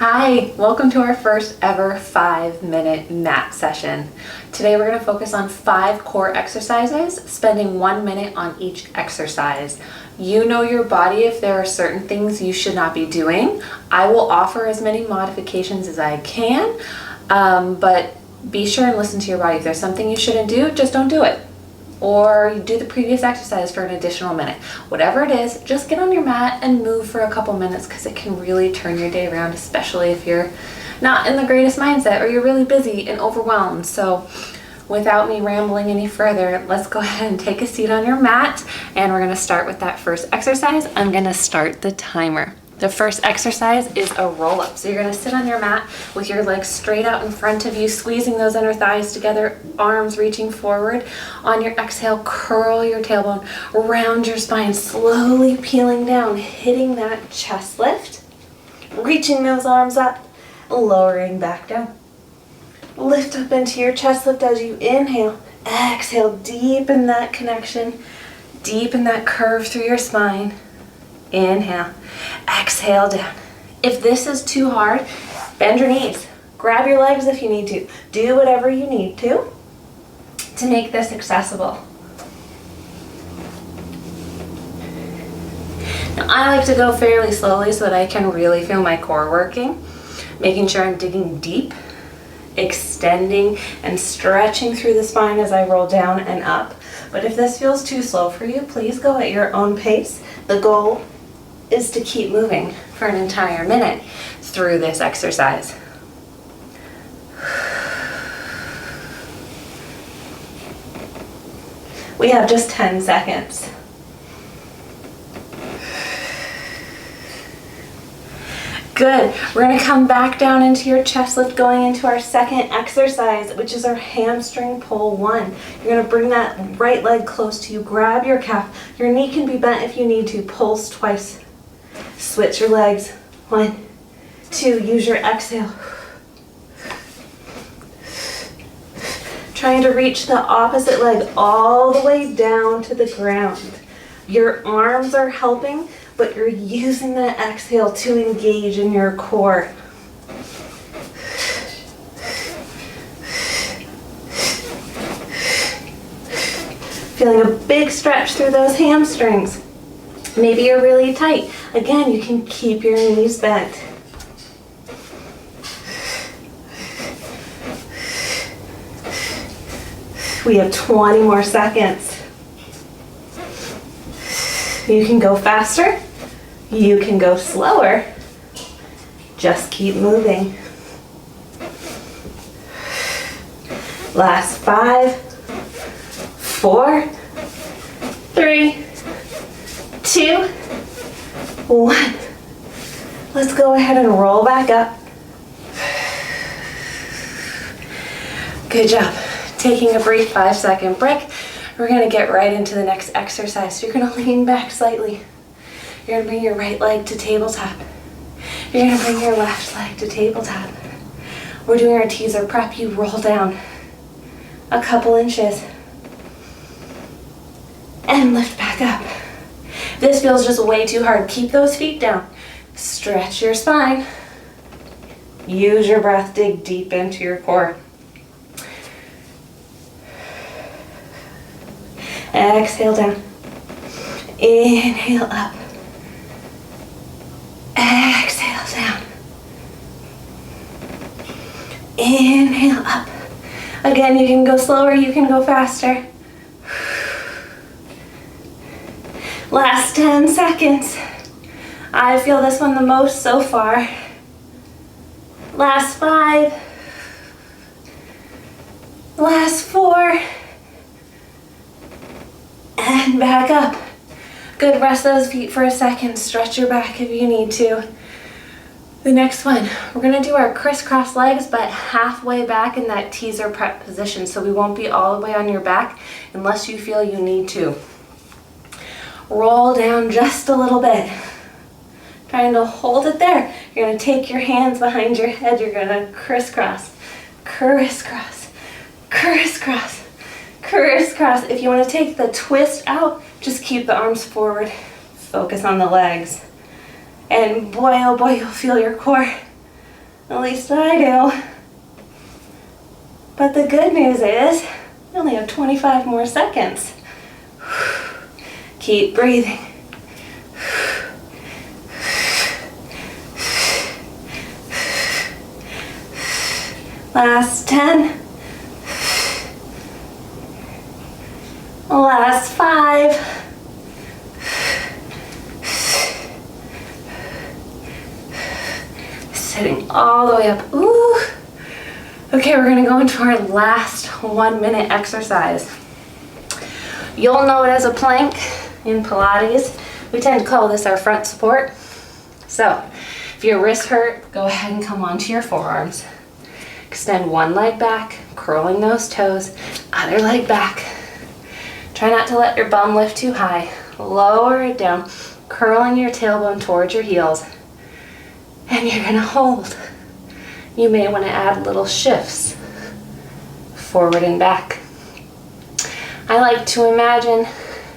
Hi, welcome to our first ever 5-minute mat session. Today we're going to focus on 5 core exercises, spending 1 minute on each exercise. You know your body if there are certain things you should not be doing. I will offer as many modifications as I can, but be sure and listen to your body. If there's something you shouldn't do, just don't do it. Or you do the previous exercise for an additional minute. Whatever it is, just get on your mat and move for a couple minutes because it can really turn your day around, especially if you're not in the greatest mindset or you're really busy and overwhelmed. So without me rambling any further, let's go ahead and take a seat on your mat, and we're going to start with that first exercise. I'm going to start the timer. The first exercise is a roll-up. So you're going to sit on your mat with your legs straight out in front of you, squeezing those inner thighs together, arms reaching forward. On your exhale, curl your tailbone, round your spine, slowly peeling down, hitting that chest lift, reaching those arms up, lowering back down. Lift up into your chest lift as you inhale. Exhale, deepen that connection, deepen that curve through your spine. Inhale, exhale down. If this is too hard, bend your knees. Grab your legs if you need to. Do whatever you need to make this accessible. Now, I like to go fairly slowly so that I can really feel my core working, making sure I'm digging deep, extending and stretching through the spine as I roll down and up. But if this feels too slow for you, please go at your own pace. The goal is to keep moving for an entire minute through this exercise. We have just 10 seconds. Good. We're going to come back down into your chest lift, going into our second exercise, which is our hamstring pull 1. You're going to bring that right leg close to you. Grab your calf. Your knee can be bent if you need to. Pulse twice. Switch your legs. 1, 2. Use your exhale. Trying to reach the opposite leg all the way down to the ground. Your arms are helping, but you're using that exhale to engage in your core. Feeling a big stretch through those hamstrings. Maybe you're really tight. Again, you can keep your knees bent. We have 20 more seconds. You can go faster. You can go slower. Just keep moving. Last 5, 4, 3, 2, 1. Let's go ahead and roll back up. Good job. Taking a brief 5-second break. We're going to get right into the next exercise. So you're going to lean back slightly. You're going to bring your right leg to tabletop. You're going to bring your left leg to tabletop. We're doing our teaser prep. You roll down a couple inches and lift back up. This feels just way too hard. Keep those feet down. Stretch your spine. Use your breath. Dig deep into your core. Exhale down. Inhale up. Exhale down. Inhale up. Again, you can go slower, you can go faster. Last 10 seconds. I feel this one the most so far. Last 5. Last 4. And back up. Good, rest those feet for a second. Stretch your back if you need to. The next one, we're gonna do our crisscross legs, but halfway back in that teaser prep position. So we won't be all the way on your back unless you feel you need to. Roll down just a little bit. Trying to hold it there. You're gonna take your hands behind your head. You're gonna crisscross, crisscross, crisscross, crisscross. If you want to take the twist out, just keep the arms forward. Focus on the legs. And boy, oh boy, you'll feel your core At least I do. But the good news is, we only have 25 more seconds. Keep breathing. Last 10. Last 5. Sitting all the way up. Ooh. Okay, we're gonna go into our last 1 minute exercise. You'll know it as a plank in Pilates. We tend to call this our front support. So, if your wrists hurt, go ahead and come onto your forearms. Extend one leg back, curling those toes, other leg back. Try not to let your bum lift too high. Lower it down, curling your tailbone towards your heels. And you're gonna hold. You may want to add little shifts forward and back. I like to imagine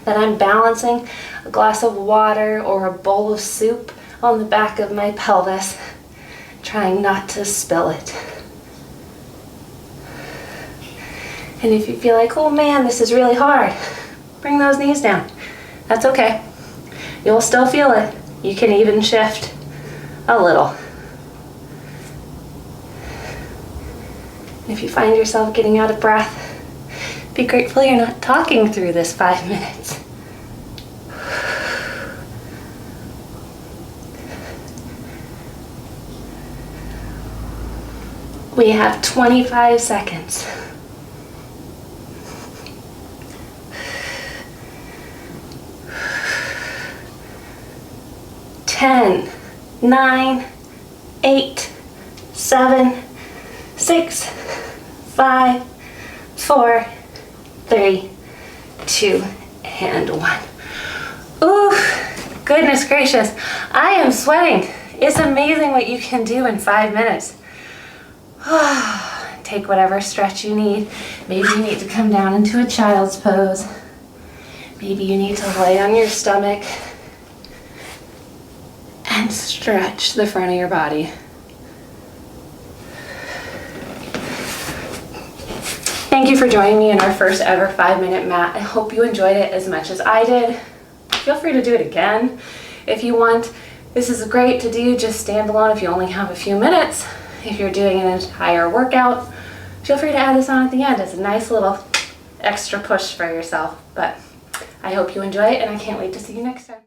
that I'm balancing a glass of water or a bowl of soup on the back of my pelvis, trying not to spill it. And if you feel like, oh man, this is really hard, bring those knees down. That's okay. You'll still feel it. You can even shift a little. If you find yourself getting out of breath, be grateful you're not talking through this 5 minutes. We have 25 seconds. 10, 9, 8, 7, 6, 5, 4, 3, 2, and 1. Ooh, goodness gracious. I am sweating. It's amazing what you can do in 5 minutes. Take whatever stretch you need. Maybe you need to come down into a child's pose. Maybe you need to lay on your stomach and stretch the front of your body. Thank you for joining me in our first ever 5-minute mat. I hope you enjoyed it as much as I did. Feel free to do it again if you want. This is great to do just stand alone if you only have a few minutes. If you're doing an entire workout, feel free to add this on at the end as a nice little extra push for yourself. But I hope you enjoy it, and I can't wait to see you next time.